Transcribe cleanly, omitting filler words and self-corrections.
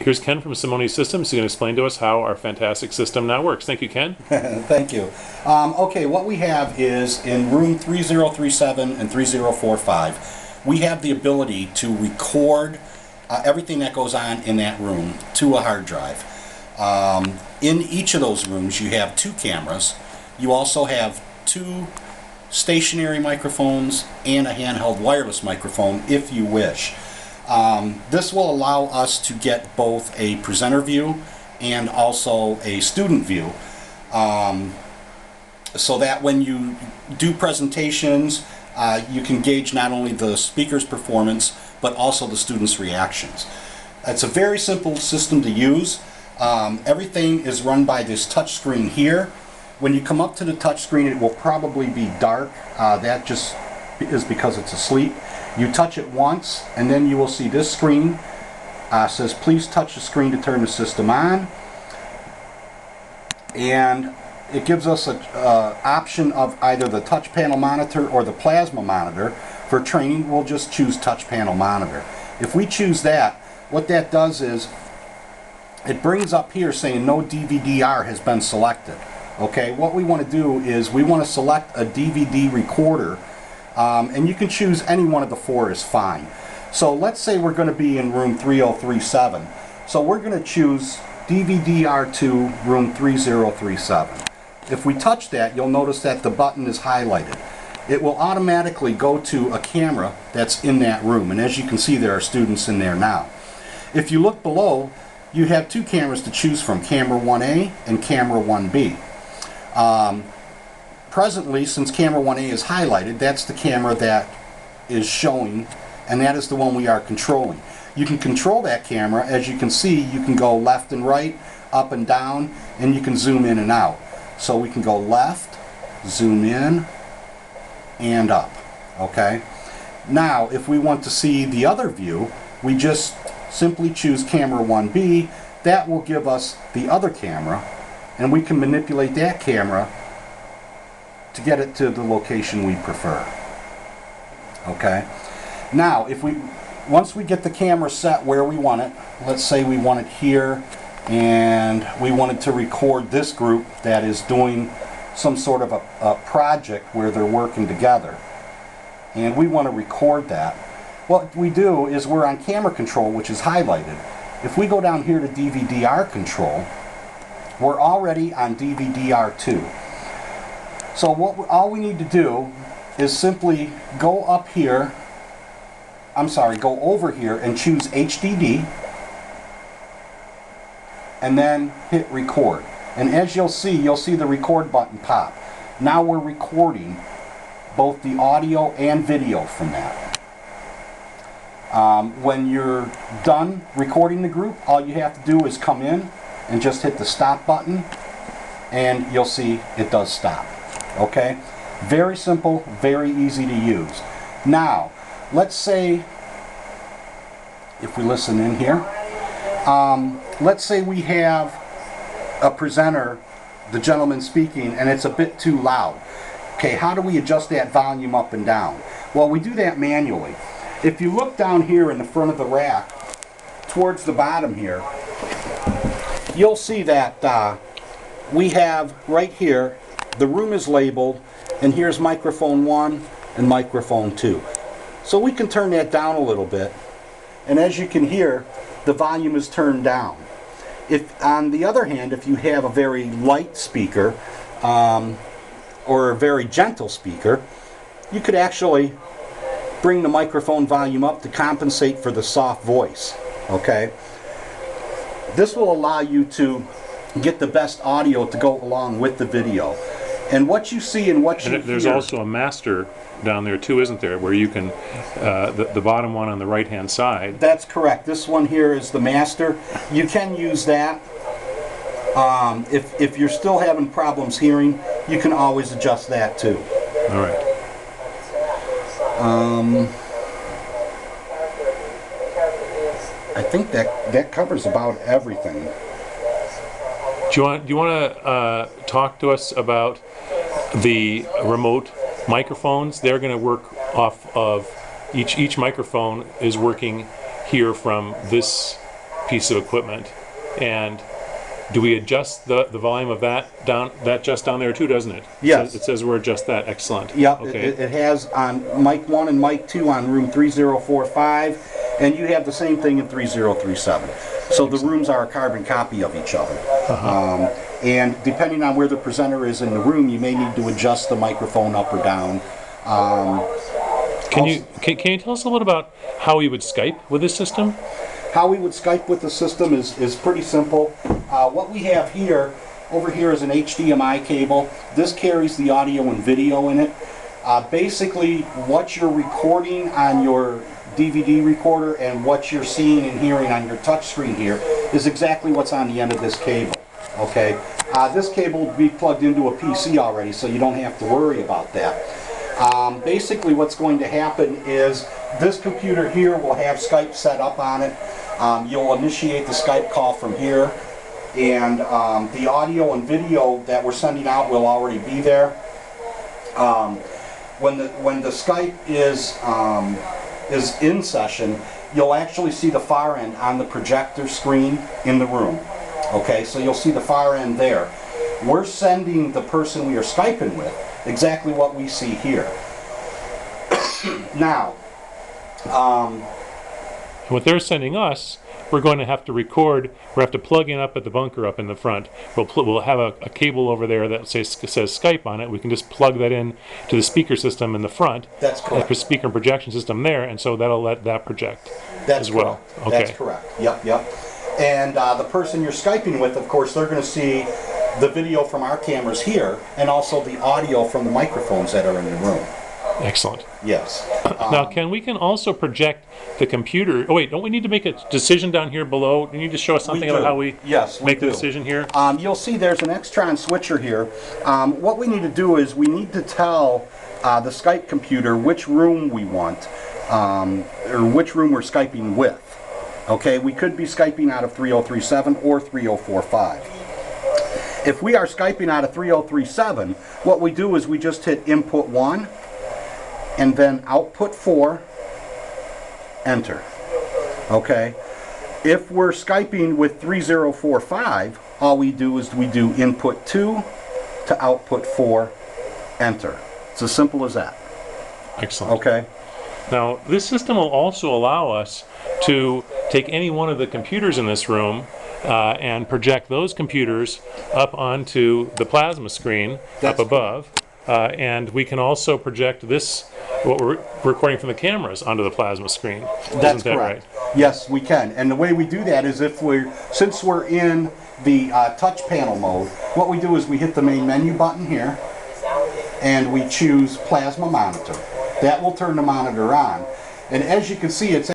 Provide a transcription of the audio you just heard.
Here's Ken from Simone Systems. He's going to explain to us how our fantastic system now works. Thank you, Ken. Thank you. Okay, what we have is in room 3037 and 3045, we have the ability to record everything that goes on in that room to a hard drive. In each of those rooms, you have 2 cameras. You also have 2 stationary microphones and a handheld wireless microphone if you wish. This will allow us to get both a presenter view and also a student view, so that when you do presentations, you can gauge not only the speaker's performance but also the students' reactions. It's a very simple system to use. Everything is run by this touch screen here. When you come up to the touch screen, it will probably be dark. That just is because it's asleep. You touch it once and then you will see this screen says please touch the screen to turn the system on, and it gives us an option of either the touch panel monitor or the plasma monitor. For training, we'll just choose touch panel monitor. If we choose that, what that does is it brings up here saying no DVD-R has been selected. Okay, what we want to do is we want to select a DVD recorder, and you can choose any one of the 4 is fine. So let's say we're going to be in room 3037. So we're going to choose DVD-R2 room 3037. If we touch that, you'll notice that the button is highlighted. It will automatically go to a camera that's in that room, and as you can see, there are students in there now. If you look below, you have 2 cameras to choose from, camera 1A and camera 1B. Presently, since camera 1A is highlighted, that's the camera that is showing, and that is the one we are controlling. You can control that camera. As you can see, you can go left and right, up and down, and you can zoom in and out. So we can go left, zoom in, and up. Okay? Now, if we want to see the other view, we just simply choose camera 1B. That will give us the other camera, and we can manipulate that camera to get it to the location we prefer. Okay? Now, once we get the camera set where we want it, let's say we want it here, and we wanted to record this group that is doing some sort of a project where they're working together, and we want to record that. What we do is we're on camera control, which is highlighted. If we go down here to DVD-R control, we're already on DVD-R2. So all we need to do is simply go up here, go over here and choose HDD, and then hit record. And as you'll see the record button pop. Now we're recording both the audio and video from that. When you're done recording the group, all you have to do is come in and just hit the stop button, and you'll see it does stop. Okay? Very simple, very easy to use. Now, let's say, if we listen in here, let's say we have a presenter, the gentleman speaking, and it's a bit too loud. Okay, how do we adjust that volume up and down? Well, we do that manually. If you look down here in the front of the rack, towards the bottom here, you'll see that we have right here, the room is labeled, and here's microphone 1 and microphone 2. So we can turn that down a little bit, and as you can hear, the volume is turned down. If, on the other hand, if you have a very light speaker or a very gentle speaker, you could actually bring the microphone volume up to compensate for the soft voice. Okay? This will allow you to get the best audio to go along with the video. And what you see and what you hear... There's also a master down there too, isn't there, where you can, the bottom one on the right hand side. That's correct. This one here is the master. You can use that. If you're still having problems hearing, you can always adjust that too. All right. I think that covers about everything. Do you want to talk to us about the remote microphones? They're going to work off of each microphone is working here from this piece of equipment. And do we adjust the volume of that down there too, doesn't it? Yes. It says we're adjust that. Excellent. Yep, Okay. it has on mic 1 and mic 2 on room 3045, and you have the same thing in 3037. So the rooms are a carbon copy of each other. And depending on where the presenter is in the room, you may need to adjust the microphone up or down. Can you tell us a little about how we would Skype with this system? How we would Skype with the system is pretty simple. What we have here, over here is an HDMI cable. This carries the audio and video in it. Basically, what you're recording on your DVD recorder and what you're seeing and hearing on your touch screen here is exactly what's on the end of this cable. Okay, this cable will be plugged into a PC already, so you don't have to worry about that. Basically, what's going to happen is this computer here will have Skype set up on it. You'll initiate the Skype call from here, and the audio and video that we're sending out will already be there. When the Skype is in session, you'll actually see the far end on the projector screen in the room. Okay, so you'll see the far end there. We're sending the person we are Skyping with exactly what we see here. Now, what they're sending us, we're going to have to record. We have to plug in up at the bunker up in the front. We'll have a cable over there that says Skype on it. We can just plug that in to the speaker system in the front. That's correct. The speaker and projection system there, and so that'll let that project That's as well. correct. Okay. That's correct. Yep. And the person you're Skyping with, of course, they're going to see the video from our cameras here, and also the audio from the microphones that are in the room. Excellent. Yes. Now, we can also project the computer. Oh wait, don't we need to make a decision down here below? You need to show us something about how we make the decision here? You'll see there's an Extron switcher here. What we need to do is we need to tell the Skype computer which room we want, or which room we're Skyping with. Okay, we could be Skyping out of 3037 or 3045. If we are Skyping out of 3037, what we do is we just hit input 1 and then output 4, enter. Okay, if we're Skyping with 3045, all we do is we do input 2 to output 4, enter. It's as simple as that. Excellent. Okay. Now, this system will also allow us to take any one of the computers in this room and project those computers up onto the plasma screen up above. And we can also project this, what we're recording from the cameras, onto the plasma screen. That's Isn't that correct. right? Yes, we can. And the way we do that is since we're in the touch panel mode, what we do is we hit the main menu button here, and we choose plasma monitor. That will turn the monitor on. And as you can see, it's